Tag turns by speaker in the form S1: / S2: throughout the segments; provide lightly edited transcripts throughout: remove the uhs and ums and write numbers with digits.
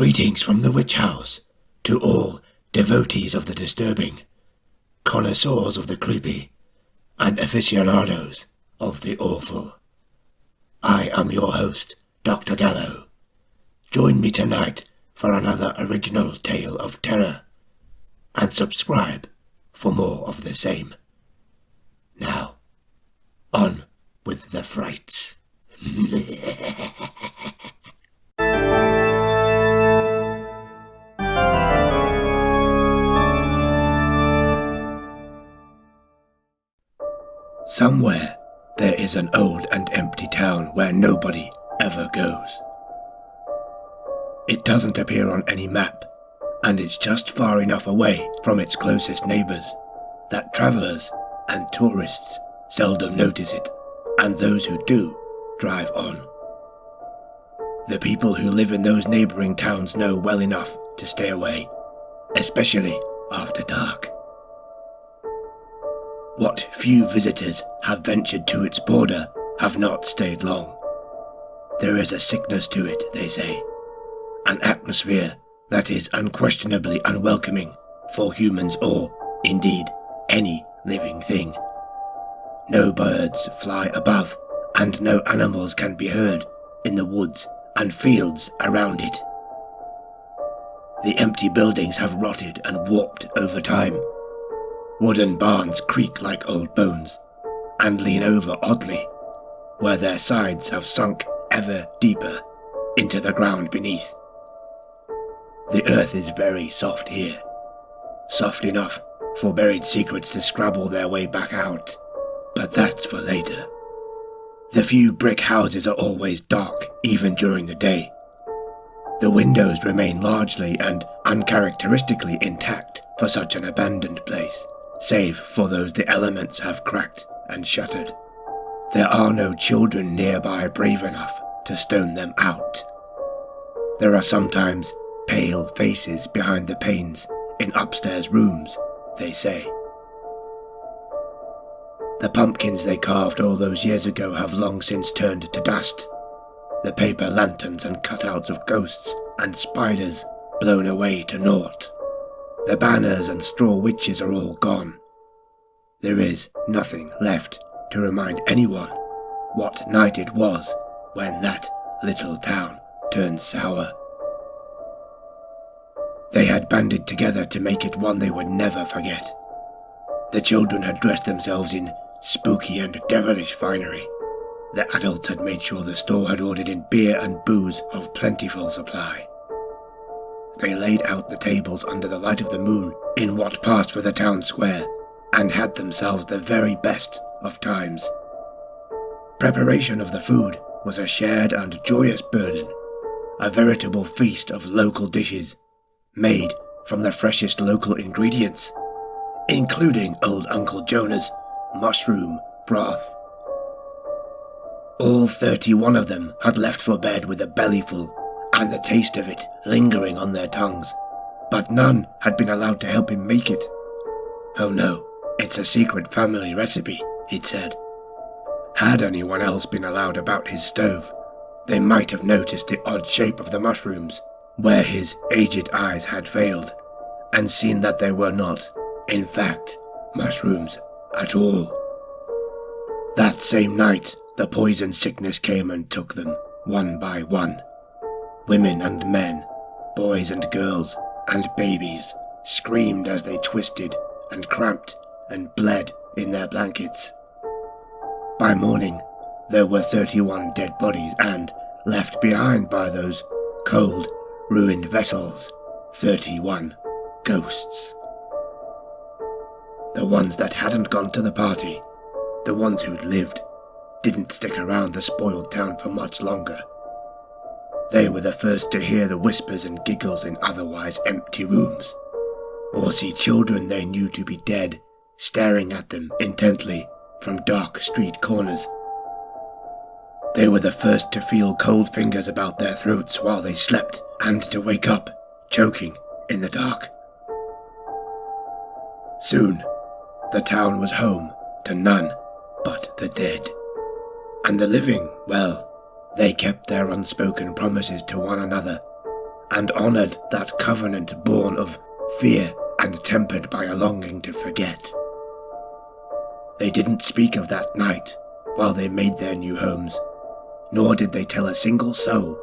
S1: Greetings from the Witch House to all devotees of the disturbing, connoisseurs of the creepy, and aficionados of the awful. I am your host, Doctor Gallow. Join me tonight for another original tale of terror, and subscribe for more of the same. Now, on with the frights. Somewhere there is an old and empty town where nobody ever goes. It doesn't appear on any map, and it's just far enough away from its closest neighbors that travelers and tourists seldom notice it, and those who do drive on. The people who live in those neighboring towns know well enough to stay away, especially after dark. What few visitors have ventured to its border have not stayed long. There is a sickness to it, they say, an atmosphere that is unquestionably unwelcoming for humans or, indeed, any living thing. No birds fly above, and no animals can be heard in the woods and fields around it. The empty buildings have rotted and warped over time. Wooden barns creak like old bones, and lean over oddly, where their sides have sunk ever deeper into the ground beneath. The earth is very soft here, soft enough for buried secrets to scrabble their way back out, but that's for later. The few brick houses are always dark, even during the day. The windows remain largely and uncharacteristically intact for such an abandoned place, save for those the elements have cracked and shattered. There are no children nearby brave enough to stone them out. There are sometimes pale faces behind the panes in upstairs rooms, they say. The pumpkins they carved all those years ago have long since turned to dust. The paper lanterns and cutouts of ghosts and spiders blown away to naught. The banners and straw witches are all gone. There is nothing left to remind anyone what night it was when that little town turned sour. They had banded together to make it one they would never forget. The children had dressed themselves in spooky and devilish finery. The adults had made sure the store had ordered in beer and booze of plentiful supply. They laid out the tables under the light of the moon in what passed for the town square, and had themselves the very best of times. Preparation of the food was a shared and joyous burden, a veritable feast of local dishes, made from the freshest local ingredients, including old Uncle Jonah's mushroom broth. All 31 of them had left for bed with a bellyful, and the taste of it lingering on their tongues, but none had been allowed to help him make it. Oh no, it's a secret family recipe, he'd said. Had anyone else been allowed about his stove, they might have noticed the odd shape of the mushrooms, where his aged eyes had failed, and seen that they were not, in fact, mushrooms at all. That same night, the poison sickness came and took them, one by one. Women and men, boys and girls, and babies screamed as they twisted and cramped and bled in their blankets. By morning, there were 31 dead bodies, and, left behind by those cold, ruined vessels, 31 ghosts. The ones that hadn't gone to the party, the ones who'd lived, didn't stick around the spoiled town for much longer. They were the first to hear the whispers and giggles in otherwise empty rooms, or see children they knew to be dead staring at them intently from dark street corners. They were the first to feel cold fingers about their throats while they slept, and to wake up, choking in the dark. Soon, the town was home to none but the dead. And the living, well, they kept their unspoken promises to one another, and honoured that covenant born of fear and tempered by a longing to forget. They didn't speak of that night while they made their new homes, nor did they tell a single soul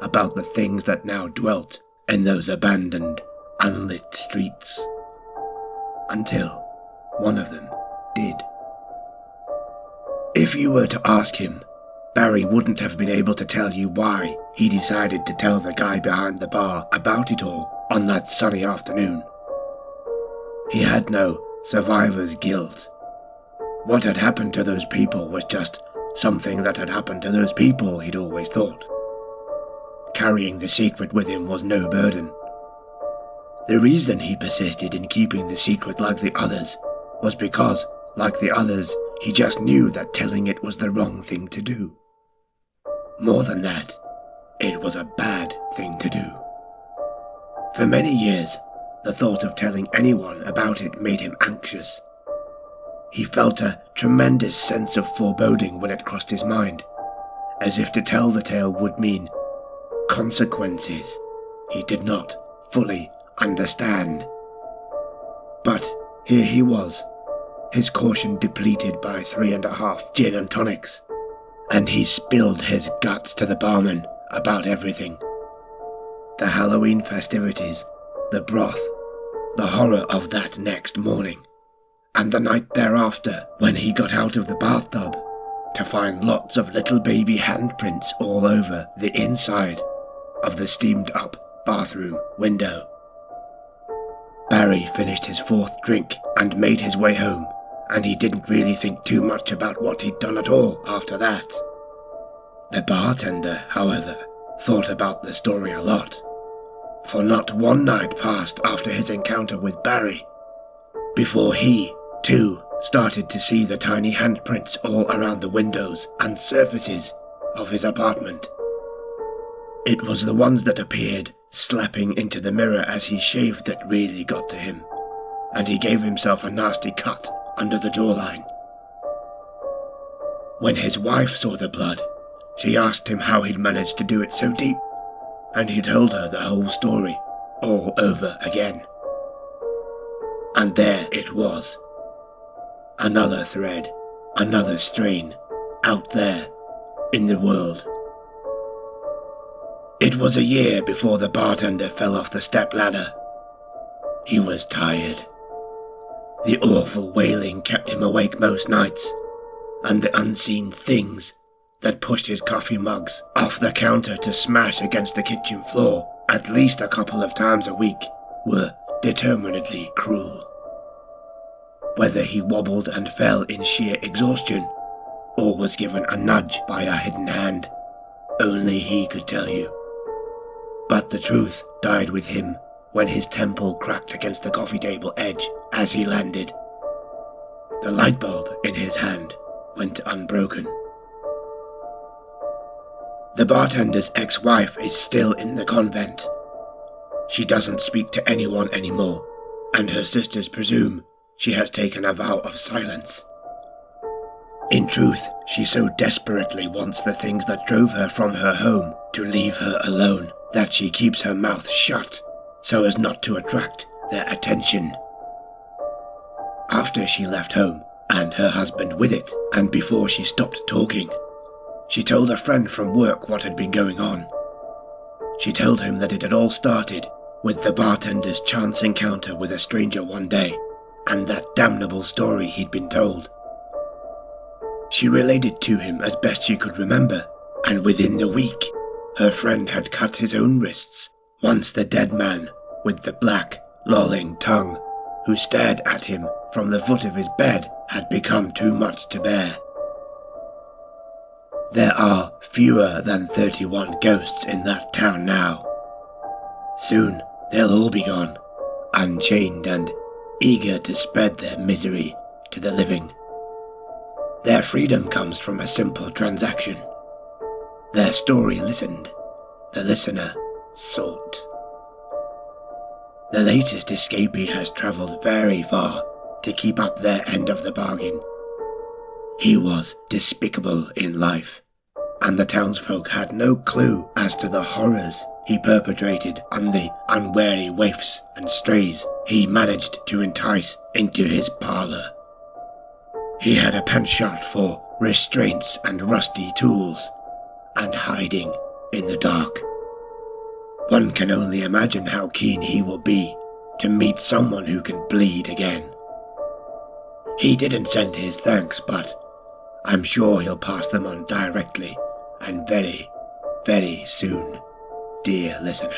S1: about the things that now dwelt in those abandoned, unlit streets. Until one of them did. If you were to ask him, Barry wouldn't have been able to tell you why he decided to tell the guy behind the bar about it all on that sunny afternoon. He had no survivor's guilt. What had happened to those people was just something that had happened to those people, he'd always thought. Carrying the secret with him was no burden. The reason he persisted in keeping the secret like the others was because, like the others, he just knew that telling it was the wrong thing to do. More than that, it was a bad thing to do. For many years, the thought of telling anyone about it made him anxious. He felt a tremendous sense of foreboding when it crossed his mind, as if to tell the tale would mean consequences he did not fully understand. But here he was, his caution depleted by 3.5 gin and tonics, and he spilled his guts to the barman about everything. The Halloween festivities, the broth, the horror of that next morning, and the night thereafter when he got out of the bathtub to find lots of little baby handprints all over the inside of the steamed-up bathroom window. Barry finished his 4th drink and made his way home, and he didn't really think too much about what he'd done at all after that. The bartender, however, thought about the story a lot, for not one night passed after his encounter with Barry before he, too, started to see the tiny handprints all around the windows and surfaces of his apartment. It was the ones that appeared slapping into the mirror as he shaved that really got to him, and he gave himself a nasty cut under the jawline. When his wife saw the blood, she asked him how he'd managed to do it so deep, and he told her the whole story all over again. And there it was. Another thread, another strain, out there in the world. It was a year before the bartender fell off the stepladder. He was tired. The awful wailing kept him awake most nights, and the unseen things that pushed his coffee mugs off the counter to smash against the kitchen floor at least a couple of times a week were determinedly cruel. Whether he wobbled and fell in sheer exhaustion, or was given a nudge by a hidden hand, only he could tell you. But the truth died with him when his temple cracked against the coffee table edge as he landed. The light bulb in his hand went unbroken. The bartender's ex-wife is still in the convent. She doesn't speak to anyone anymore, and her sisters presume she has taken a vow of silence. In truth, she so desperately wants the things that drove her from her home to leave her alone that she keeps her mouth shut so as not to attract their attention. After she left home, and her husband with it, and before she stopped talking, she told a friend from work what had been going on. She told him that it had all started with the bartender's chance encounter with a stranger one day, and that damnable story he'd been told. She relayed it to him as best she could remember, and within the week, her friend had cut his own wrists, once the dead man with the black, lolling tongue, who stared at him from the foot of his bed, had become too much to bear. There are fewer than 31 ghosts in that town now. Soon they'll all be gone, unchained and eager to spread their misery to the living. Their freedom comes from a simple transaction. Their story listened, the listener sought. The latest escapee has travelled very far to keep up their end of the bargain. He was despicable in life, and the townsfolk had no clue as to the horrors he perpetrated on the unwary waifs and strays he managed to entice into his parlor. He had a penchant for restraints and rusty tools, and hiding in the dark. One can only imagine how keen he will be to meet someone who can bleed again. He didn't send his thanks, but I'm sure he'll pass them on directly and very, very soon, dear listener.